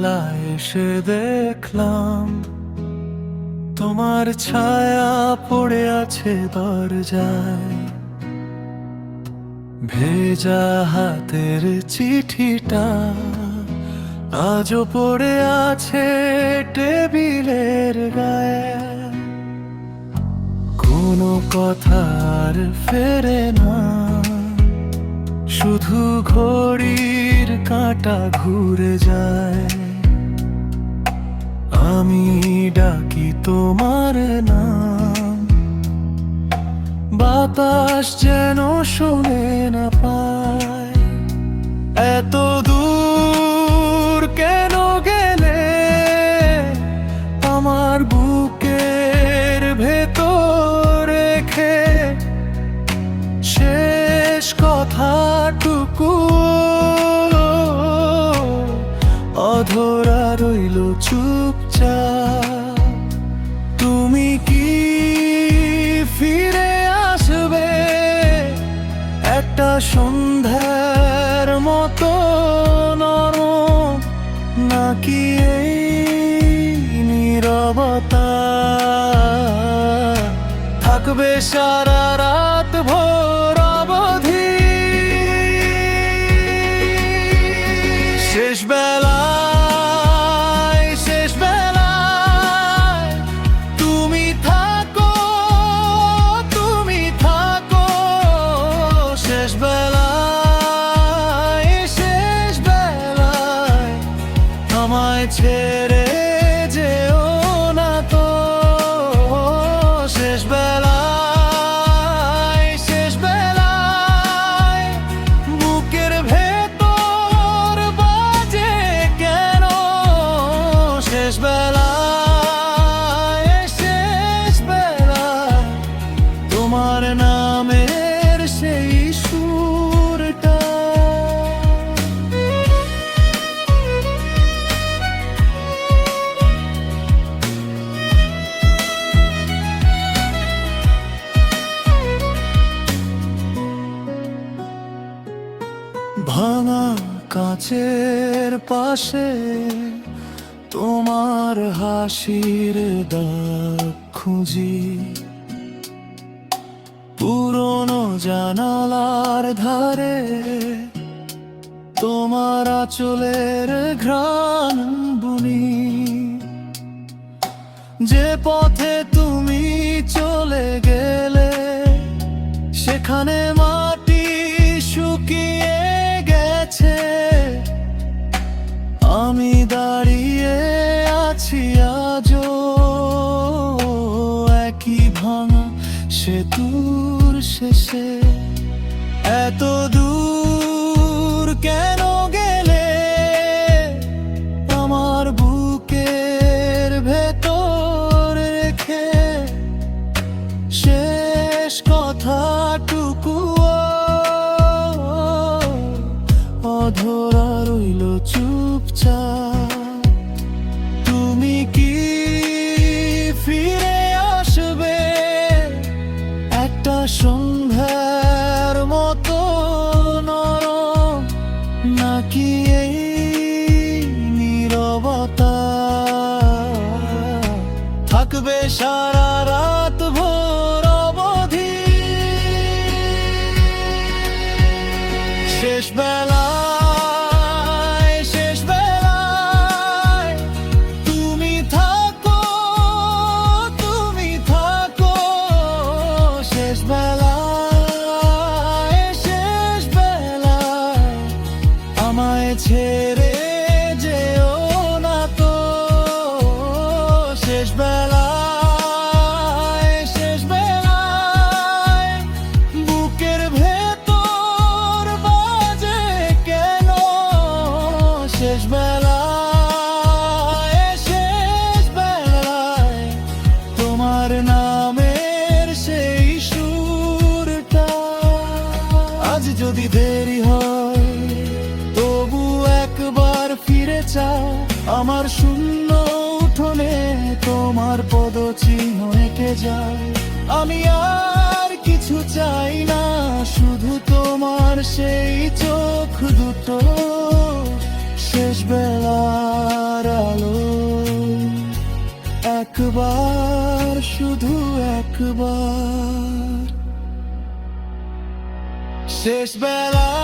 বেলায় এসে দেখলাম তোমার ছায়া পড়ে আছে দরজায়। ভেজা হাতের চিঠিটা আজও পড়ে আছে টেবিলের গায়ে। কোনো কথা আর ফেরে না, শুধু ঘড়ির কাঁটা ঘুরে যায়। আমি ডাকি তোমার নাম, বাতাস যেন শুনে না পায়। এত দূর কেন গেলে আমার বুকের ভেতর রেখে? শেষ কথাটুকু অধরা রইল চুপচাপ। তুমি কি ফিরে আসবে একটা সন্ধ্যার মতো নরম, নাকি এই নীরবতা থাকবে সারা রাত ভোর অবধি? শেষ বেলায় তুমি থাকো, তুমি থাকো। শেষ বেলায় আমায় ছেড়ে যেও না তো। শেষ বেলায় বুকের ভেতর বাজে কেন? শেষ বেলায় তোমার নামের সেই সুরটা। ভাঙা কাঁচের পাশে তোমার হাসির দাগ খুঁজি, পুরনো জানালার ধারে তোমার আঁচলের ঘ্রাণ বুনি। যে পথে তুমি চলে গেলে সেখানে মাটি শুকিয়ে গেছে। আমি দাঁড়িয়ে আছি আজও একই ভাঙা সেতুর শেষে। এত দূর কেন গেলে আমার বুকের ভেতর রেখে? শেষ কথাটুকু অধরা রইল চুপচাপ। তুমি কি ফিরে আসবে একটা সন্ধ্যার মতো নরম, নাকি এই নীরবতা থাকবে সারা রাত ভোর অবধি? শেষ বেলায় তুমি থাকো, তুমি থাকো। শেষ বেলায় আমায় ছেড়ে যেও না তো। শেষ বেলায় বুকের ভেতর বাজে কেন? শেষ বেলায় তোমার নামের সেই সুরটা। আজ যদি দেরি হয় তবু একবার ফিরে চাও আমার শূন্য উঠোনে। তোমার পদচিহ্ন এঁকে যায়। আমি আর কিছু চাই না, শুধু তোমার সেই চোখ দুটো শেষ বেলায় একবার, শুধু একবার শেষ বেলা